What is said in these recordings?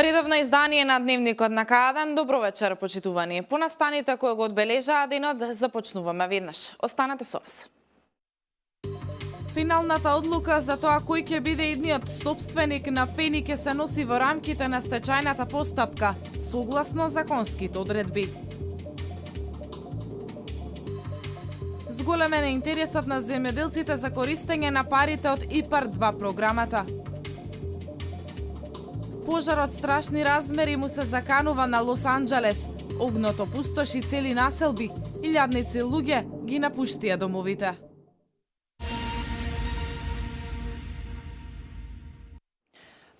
Редовно издание на Дневникот на К1. Добро вечер, почитувани. По настаните кои го одбележаа денот, започнуваме веднаш. Останете со нас. Финалната одлука за тоа кој ќе биде идниот собственик на Фени ќе се носи во рамките на стечајната постапка, согласно законските одредби. Зголемен е интересот на земјоделците за користење на парите од ИПАР-2 програмата. Пожар од страшни размери му се заканува на Лос Анџелес. Огното пустоши цели населби, илјадници луѓе ги напуштија домовите.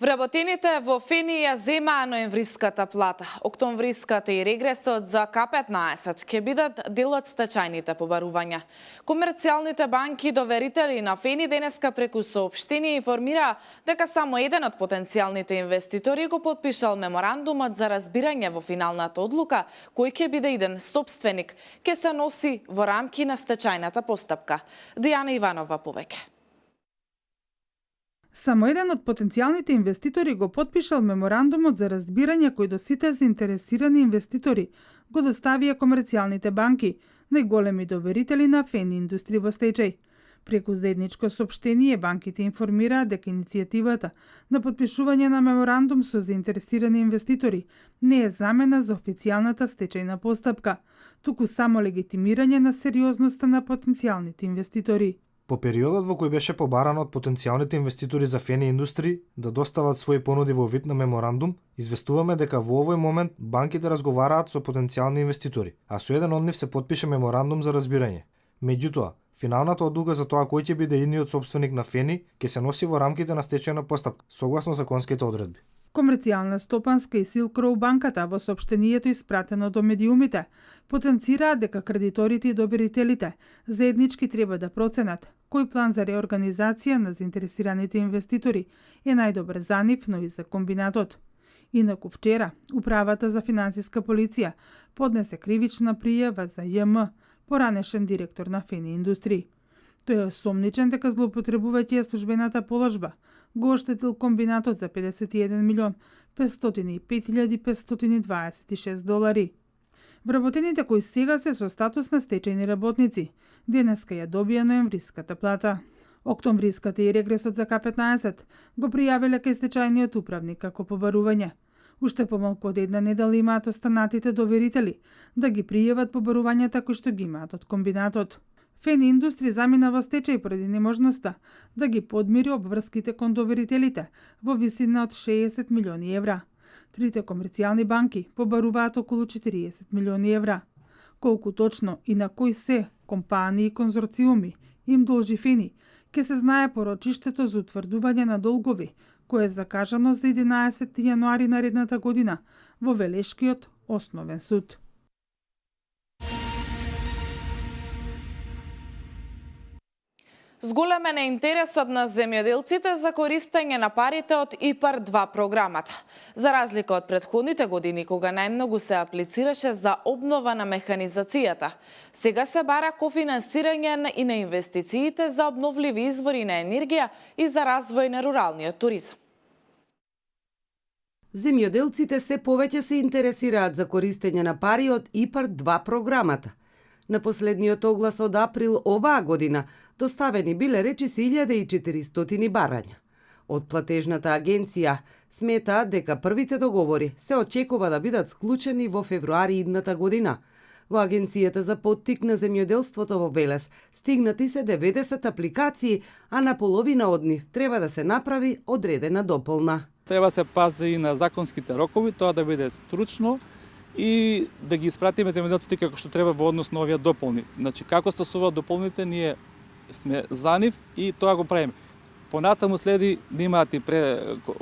Вработените во Фени ја земаа ноемвриската плата. Октомвриската и регресот за К15 ќе бидат дел од стечајните побарувања. Комерцијалните банки доверители на Фени денеска преку соопштение информираа дека само еден од потенцијалните инвеститори го потпишал меморандумот за разбирање во финалната одлука кој ќе биде иден собственик, ќе се носи во рамки на стечајната постапка. Дијана Иванова повеќе. Само еден од потенцијалните инвеститори го потпишал меморандумот за разбирање кој до сите заинтересирани инвеститори го доставија комерцијалните банки, најголеми доверители на Фени индустрија во стечај. Преку заедничко соопштение банките информираат дека иницијативата на потпишување на меморандум со заинтересирани инвеститори не е замена за официјалната стечајна постапка, туку само легитимирање на сериозноста на потенцијалните инвеститори. По периодот во кој беше побарано од потенцијалните инвеститори за Фени индустри да достават своји понуди во вид на меморандум, известуваме дека во овој момент банките разговараат со потенцијални инвеститори, а со еден од нив се потпише меморандум за разбирање. Меѓутоа, финалната одлука за тоа кој ќе биде идниот собственик на Фени ќе се носи во рамките на стечајна постапка, согласно законските одредби. Комерцијална стопанска и Силк Роу банката во соопштението испратено до медиумите потенцираат дека кредиторите и доверителите заеднички треба да проценат кој план за реорганизација на заинтересираните инвеститори е најдобар за нив, но и за комбинатот. Инаку вчера, Управата за финансиска полиција поднесе кривична пријава за ЈМ, поранешен директор на Фени индустри. Тој е осомничен дека злоупотребувајќи службената положба, го оштетил комбинатот за 51 милион 505.526 долари. Вработените кои сега се со статус на стечајни работници, денеска ја добија ноемвриската плата. Октомвриската и регресот за К15 го пријавиле кај стечајниот управник како побарување. Уште помалку од една недела имаат останатите доверители да ги пријават побарувањата кои што ги имаат од комбинатот. Фени индустри замина во стечај поради неможноста да ги подмири обврските кон доверителите во висина од 60 милиони евра. Трите комерцијални банки побаруваат околу 40 милиони евра. Колку точно и на кои се компании и конзорциуми им должи Фени, ќе се знае порочиштето за утврдување на долгови, кое е закажано за 11 јануари наредната година во Велешкиот основен суд. Зголемен е интересот на земјоделците за користење на парите од ИПАР-2 програмата. За разлика од претходните години, кога најмногу се аплицираше за обнова на механизацијата, сега се бара кофинансирање и на инвестициите за обновливи извори на енергија и за развој на руралниот туризам. Земјоделците се повеќе се интересираат за користење на пари од ИПАР-2 програмата. На последниот оглас од април оваа година доставени биле речиси 1400 барања. Од платежната агенција сметаат дека првите договори се очекува да бидат склучени во февруари идната година. Во Агенцијата за поттик на земјоделството во Велес стигнати се 90 апликации, а на половина од нив треба да се направи одредена дополна. Треба се пази и на законските рокови, тоа да биде стручно и да ги испратиме земјоделците како што треба во однос на овие дополни. Значи, како стасуваат дополните, ние сме за нив и тоа го правиме. Понатаму следи да имаат и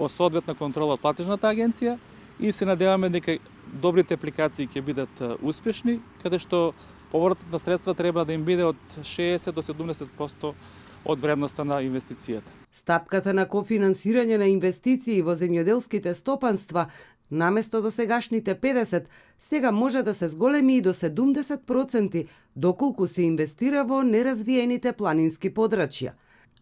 соодветна контрола од платежната агенција и се надеваме дека добрите апликации ќе бидат успешни, каде што повратот на средства треба да им биде од 60 до 70% од вредноста на инвестицијата. Стапката на кофинансирање на инвестиции во земјоделските стопанства наместо до сегашните 50, сега може да се зголеми и до 70%, доколку се инвестира во неразвиените планински подрачја.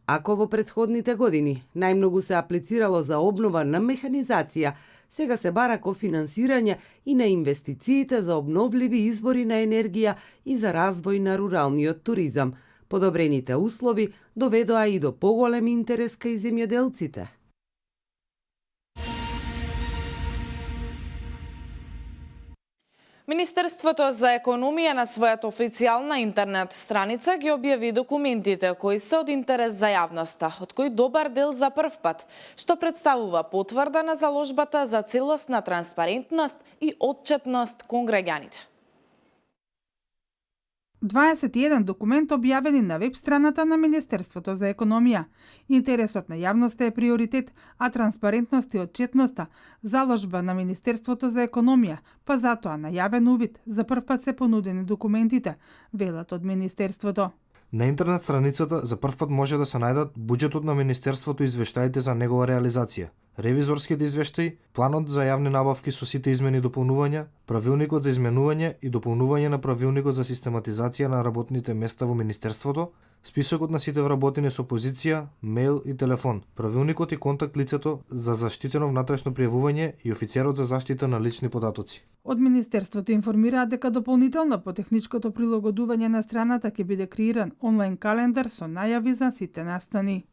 Ако во претходните години најмногу се аплицирало за обнова на механизација, сега се бара кофинансирање и на инвестициите за обновливи извори на енергија и за развој на руралниот туризам. Подобрените услови доведоа и до поголем интерес кај земјоделците. Министерството за економија на својата официјална интернет страница ги објави документите кои се од интерес за јавноста, од кои добар дел за прв пат, што представува потврда на заложбата за целосна транспарентност и отчетност кон граѓаните. 21 документ објавени на веб страната на Министерството за економија. Интересот на јавноста е приоритет, а транспарентност и отчетноста заложба на Министерството за економија, па затоа на јавен увид за прв пат се понудени документите, велат од Министерството. На интернет страницата за прв пат може да се најдат буџетот на Министерството и извештаите за негова реализација, ревизорските извештаи, планот за јавни набавки со сите измени и дополнувања, правилникот за изменување и дополнување на правилникот за систематизација на работните места во Министерството, списокот на сите вработени со позиција, мејл и телефон, правилникот и контакт лицето за заштитено внатрешно пријавување и офицерот за заштита на лични податоци. Од Министерството информираат дека дополнително по техничкото прилагодување на страната ќе биде креиран онлайн календар со најави за сите настани.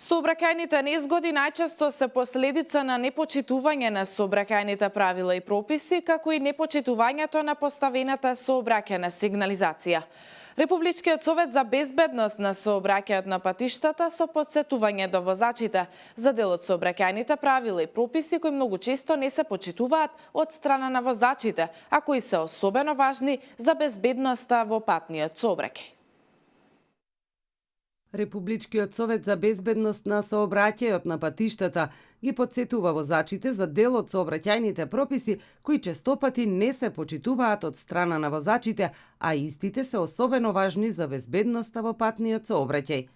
Сообраќајните незгоди најчесто се последица на непочитување на сообраќајните правила и прописи, како и непочитувањето на поставената сообраќајна сигнализација. Републичкиот совет за безбедност на сообраќајот на патиштата со потсетување до возачите за дел од сообраќајните правила и прописи кои многу често не се почитуваат од страна на возачите, а кои се особено важни за безбедноста во патниот сообраќај. Републичкиот совет за безбедност на сообраќајот на патиштата ги потсетува возачите за дел од сообраќајните прописи кои честопати не се почитуваат од страна на возачите, а истите се особено важни за безбедноста во патниот сообраќај.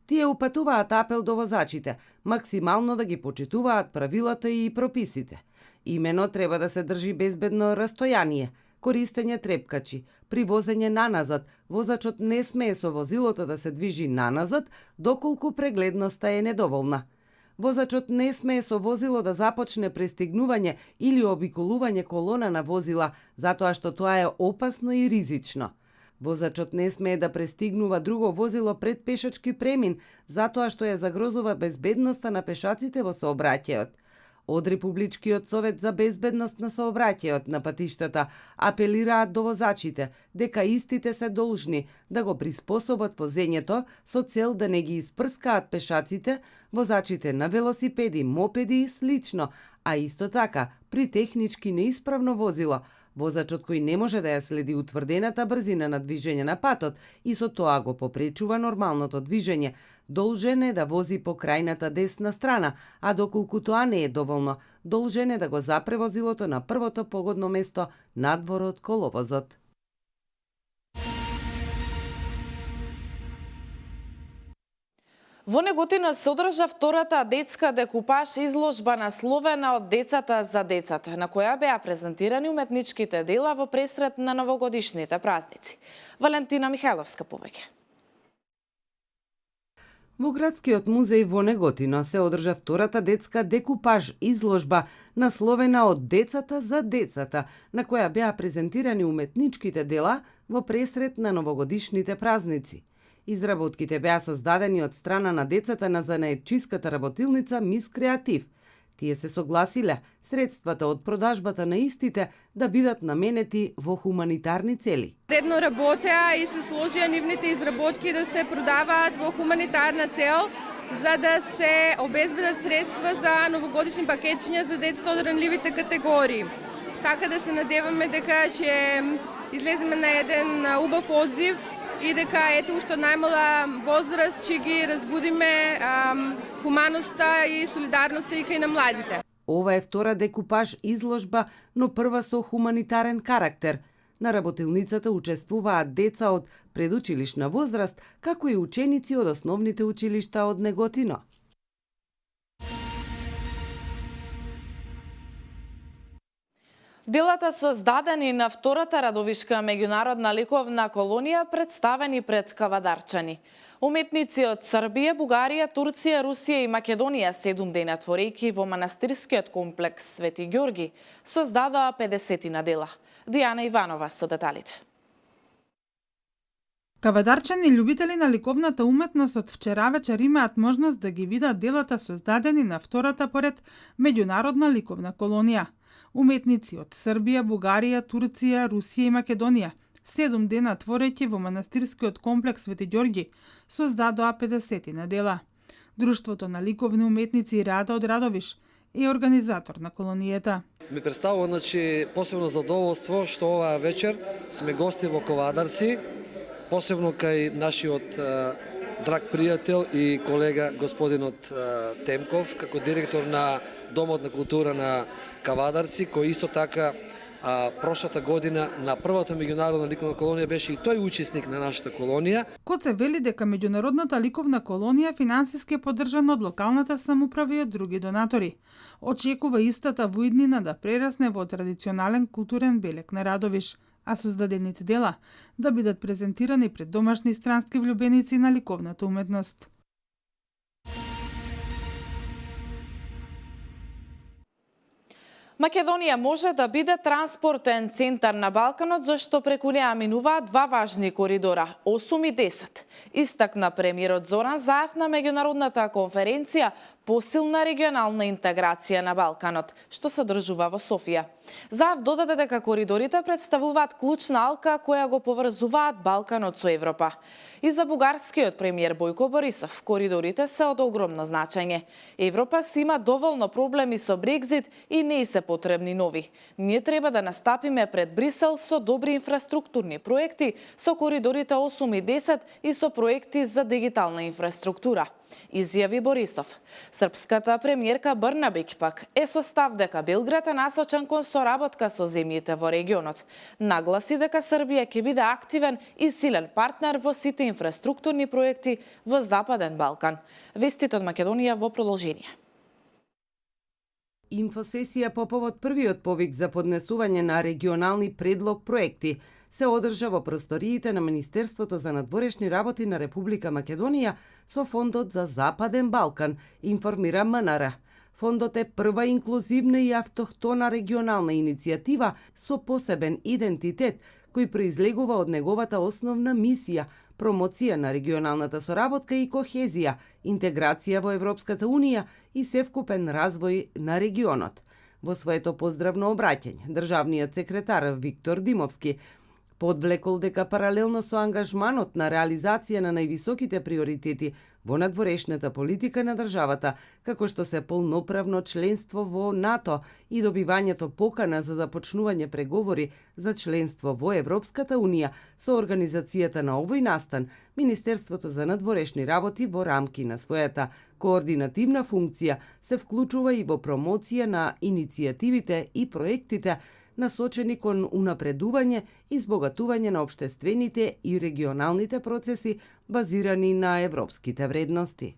Тие упатуваат апел до возачите максимално да ги почитуваат правилата и прописите. Имено треба да се држи безбедно растојание, користење трепкачи, при возење наназад, возачот не смее со возилото да се движи наназад, доколку прегледноста е недоволна. Возачот не смее со возило да започне пристигнување или обиколување колона на возила, затоа што тоа е опасно и ризично. Возачот не смее да пристигнува друго возило пред пешачки премин, затоа што ја загрозува безбедноста на пешаците во сообраќајот. Од Републичкиот совет за безбедност на сообраќајот на патиштата апелираат до возачите дека истите се должни да го приспособат возењето со цел да не ги испрскаат пешаците, возачите на велосипеди, мопеди и слично, а исто така при технички неисправно возило, возачот кој не може да ја следи утврдената брзина на движење на патот и со тоа го попречува нормалното движење, должен е да вози по крајната десна страна, а доколку тоа не е доволно, должен е да го запре возилото на првото погодно место надвор од коловозот. Во Неготино се одржа втората детска декупаж изложба насловена од децата за децата, на која беа презентирани уметничките дела во пресрет на новогодишните празници. Валентина Михајловска повеќе. Во Градскиот музеј во Неготино се одржа втората детска декупаж изложба насловена од децата за децата, на која беа презентирани уметничките дела во пресрет на новогодишните празници. Изработките беа создадени од страна на децата на занаетчиската работилница Мис Креатив. Тие се согласиле средствата од продажбата на истите да бидат наменети во хуманитарни цели. Редно работеа и се сложија нивните изработки да се продаваат во хуманитарна цел, за да се обезбедат средства за новогодишни пакетчиња за децата од ранливите категории. Така да се надеваме дека ќе излеземе на еден убав одзив и дека ето уште од најмала возраст ќе ги разбудиме хуманоста и солидарноста и кај на младите. Ова е втора декупаж изложба, но прва со хуманитарен карактер. На работилницата учествуваат деца од предучилишна возраст, како и ученици од основните училишта од Неготино. Делата создадени на втората Радовишка меѓународна ликовна колонија представени пред кавадарчани. Уметници од Србија, Бугарија, Турција, Русија и Македонија 7 дена творејќи во манастирскиот комплекс Свети Ѓорги создадоа 50 дела. Дијана Иванова со деталите. Кавадарчани љубители на ликовната уметност од вчера вечер имаат можност да ги видат делата создадени на втората поред меѓународна ликовна колонија. Уметници од Србија, Бугарија, Турција, Русија и Македонија 7 дена творејќи во манастирскиот комплекс Свети Ѓорги создадоа 50 дела. Друштвото на ликовни уметници Рада од Радовиш е организатор на колонијата. Ми представува посебно задоволство што оваа вечер сме гости во Кавадарци, посебно кај нашиот драг пријател и колега господинот Темков, како директор на Домот на култура на Кавадарци, кој исто така прошлата година на првата меѓународна ликовна колонија беше и тој учесник на нашата колонија. Коце вели дека меѓународната ликовна колонија финансиски е поддржана од локалната самоуправа и од други донатори. Очекува истата во иднина да прерасне во традиционален културен белег на Радовиш, а создадените дела да бидат презентирани пред домашни и странски влюбеници на ликовната уметност. Македонија може да биде транспортен центар на Балканот, зашто преку неа минуваат два важни коридора, 8 и 10. Истакна премиерот Зоран Заев на меѓународната конференција посилна регионална интеграција на Балканот, што се одржува во Софија. Заев додаде дека коридорите представуваат клучна алка која го поврзуваат Балканот со Европа. И за бугарскиот премиер Бојко Борисов, коридорите се од огромно значење. Европа си има доволно проблеми со Брекзит и не и се потребни нови. Ние треба да настапиме пред Брисел со добри инфраструктурни проекти, со коридорите 8 и 10 и со проекти за дигитална инфраструктура, изјави Борисов. Српската премиерка Брнабик пак е со став дека Белград е насочен кон соработка со земјите во регионот. Нагласи дека Србија ќе биде активен и силен партнер во сите инфраструктурни проекти во Западен Балкан. Вестите од Македонија во продолжение. Инфосесија по повод првиот повик за поднесување на регионални предлог проекти се одржа во просториите на Министерството за надворешни работи на Република Македонија со Фондот за Западен Балкан, информира МНР. Фондот е прва инклузивна и автохтона регионална иницијатива со посебен идентитет, кој произлегува од неговата основна мисија – промоција на регионалната соработка и кохезија, интеграција во Европската Унија и севкупен развој на регионот. Во своето поздравно обраќање, државниот секретар Виктор Димовски подвлекол дека паралелно со ангажманот на реализација на највисоките приоритети во надворешната политика на државата, како што се полноправно членство во НАТО и добивањето покана за започнување преговори за членство во Европската Унија со организацијата на овој настан, Министерството за надворешни работи во рамки на својата координативна функција се вклучува и во промоција на иницијативите и проектите насочени кон унапредување и збогатување на општествените и регионалните процеси базирани на европските вредности.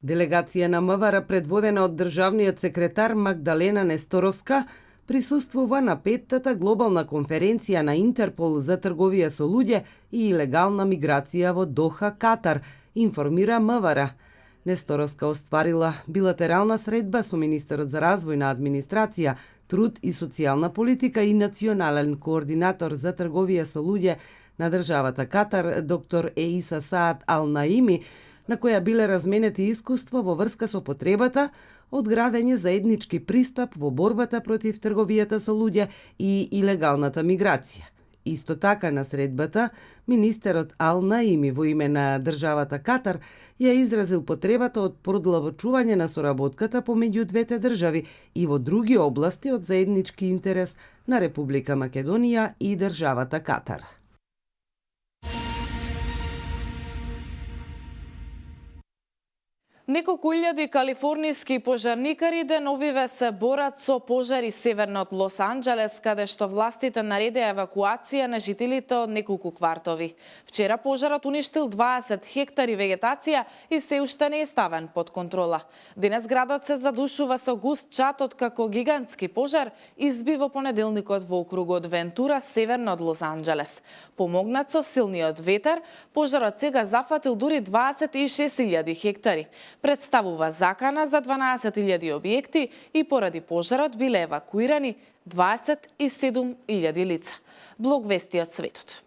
Делегација на МВР предводена од државниот секретар Магдалена Несторовска присуствува на 5-тата глобална конференција на Интерпол за трговија со луѓе и илегална миграција во Доха, Катар, информира МВР. Несторовска остварила билатерална средба со министерот за развојна администрација, труд и социјална политика и национален координатор за трговија со луѓе на државата Катар, доктор Еиса Саад Ал-Наими, на која биле разменети искуства во врска со потребата од градење заеднички пристап во борбата против трговијата со луѓе и илегалната миграција. Исто така на средбата, министерот Ал-Наими во име на државата Катар ја изразил потребата од продлабочување на соработката помеѓу двете држави и во други области од заеднички интерес на Република Македонија и државата Катар. Неколку илјади калифорнијски пожарникари деновиве се борат со пожари северно од Лос Анџелес, каде што властите наредија евакуација на жителите од неколку квартови. Вчера пожарот уништил 20 хектари вегетација и се уште не е ставен под контрола. Денес градот се задушува со густ чат откако гигантски пожар изби во понеделникот во округот Вентура, северно од Лос Анџелес. Помогнат со силниот ветер, пожарот сега зафатил дури 26.000 хектари. Представува закана за 12.000 објекти и поради пожарот биле евакуирани 27.000 лица. Блог вести од светот.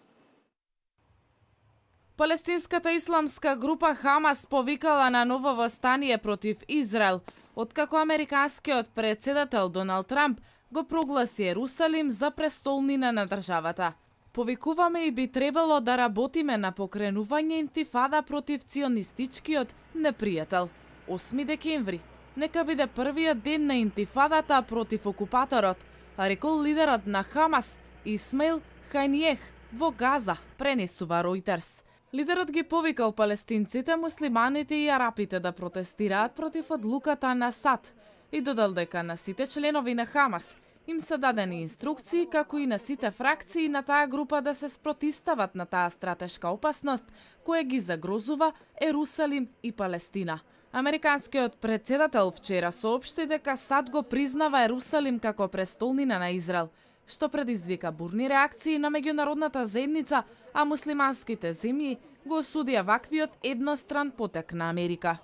Палестинската исламска група Хамас повикала на ново востание против Израел, откако американскиот председател Доналд Трамп го прогласи Ерусалим за престолнина на државата. Повикуваме и би требало да работиме на покренување интифада против ционистичкиот непријател. 8 декември нека биде првиот ден на интифадата против окупаторот, рекол лидерот на Хамас Исмаил Ханијех во Газа, пренесува Ројтерс. Лидерот ги повикал палестинците, муслиманите и арапите да протестираат против одлуката на САД и додал дека на сите членови на Хамас им се дадени инструкции, како и на сите фракции на таа група да се спротистават на таа стратешка опасност која ги загрозува Ерусалим и Палестина. Американскиот председател вчера соопшти дека САД го признава Ерусалим како престолнина на Израел, што предизвика бурни реакции на меѓународната заедница, а муслиманските земји го осудија ваквиот едностран потек на Америка.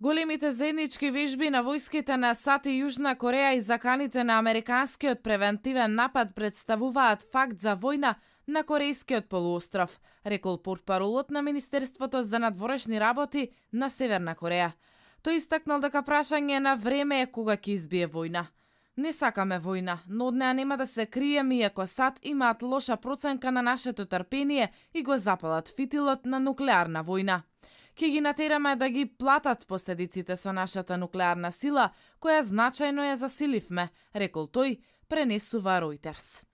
Големите заеднички вежби на војските на САД и Јужна Кореја и заканите на американскиот превентивен напад представуваат факт за војна на Корејскиот полуостров, рекол портпаролот на Министерството за надворешни работи на Северна Кореја. Тој истакнал дека прашање на време е кога ќе избие војна. Не сакаме војна, но од неа нема да се криеме иако САД имаат лоша проценка на нашето трпение и го запалат фитилот на нуклеарна војна. Ке ги натераме да ги платат последиците со нашата нуклеарна сила, која значајно ја засиливме, рекол тој, пренесува Ројтерс.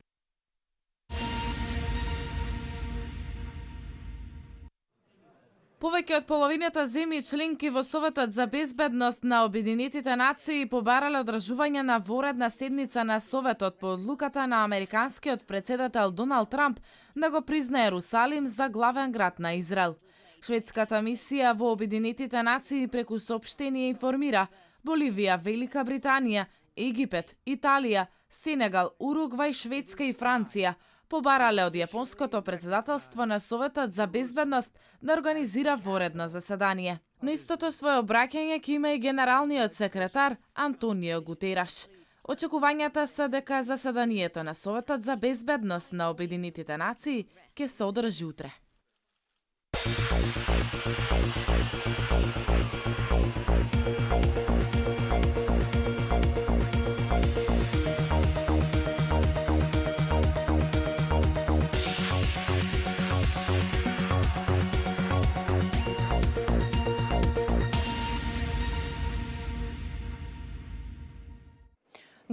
Повеќе од половината земји членки во Советот за безбедност на Обединетите нации побарале одржување на воредна седница на Советот по одлуката на американскиот председател Доналд Трамп да го признае Ерусалим за главен град на Израел. Шведската мисија во Обединетите нации преку соопштение информира Боливија, Велика Британија, Египет, Италија, Сенегал, Уругвај, Шведска и Франција побарале од јапонското председателство на Советот за безбедност да организира воредно заседание. На истото своје обраќање ќе има и генералниот секретар Антонио Гутераш. Очекувањата се дека заседанието на Советот за безбедност на Обединетите нации ќе се одржи утре.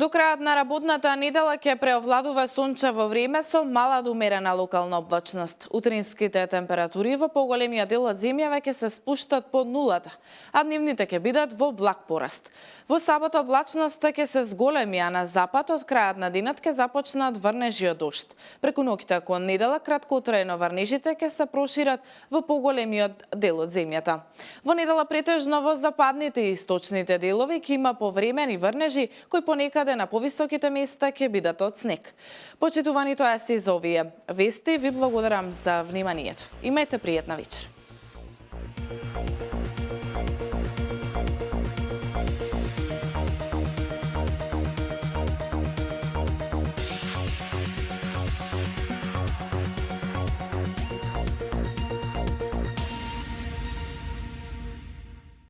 До крајот на работната недела ќе преовладува сончево време со мала до умерена локална облачност. Утринските температури во поголемиот дел од земјава ќе се спуштат под нулата, а дневните ќе бидат во благ пораст. Во сабота облачноста ќе се зголеми, а на запад од крајот на денот ќе започнат врнежи од дожд. Преку ноќта кон недела краткотрајно врнежите ќе се прошират во поголемиот дел од земјата. Во недела претежно во западните и источните делови ќе има повремени врнежи кои понекаде на повисоките места ќе бидат од снег. Почитувани, тоа се за овие вести. Ви благодарам за вниманието. Имајте пријатна вечер.